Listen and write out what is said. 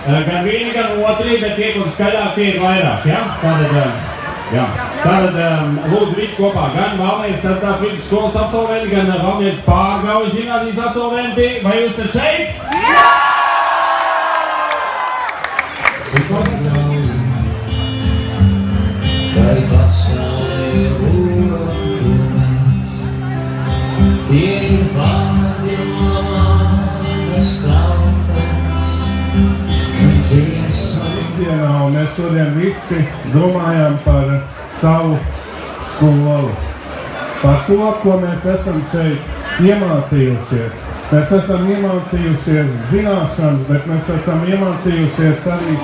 Gan vieni, gan otri, bet tie, kur skaļāk, tie ir vairāk, ja? Tātad, lūdzu visi kopā, gan Valmieras 4. vidusskolas absolventi, gan Valmieras Pārgaujas ģimnāzijas absolventi. Vai jūs esat šeit? Jā! Vai pasaulē būtumies, tie ir vārdi no manas tautas, dziesma. Ikdienā, un mēs šodien visi domājam par savu skolu, par to, ko mēs esam šeit iemācījušies. Mēs esam iemācījušies zināšanas, bet mēs esam iemācījušies arī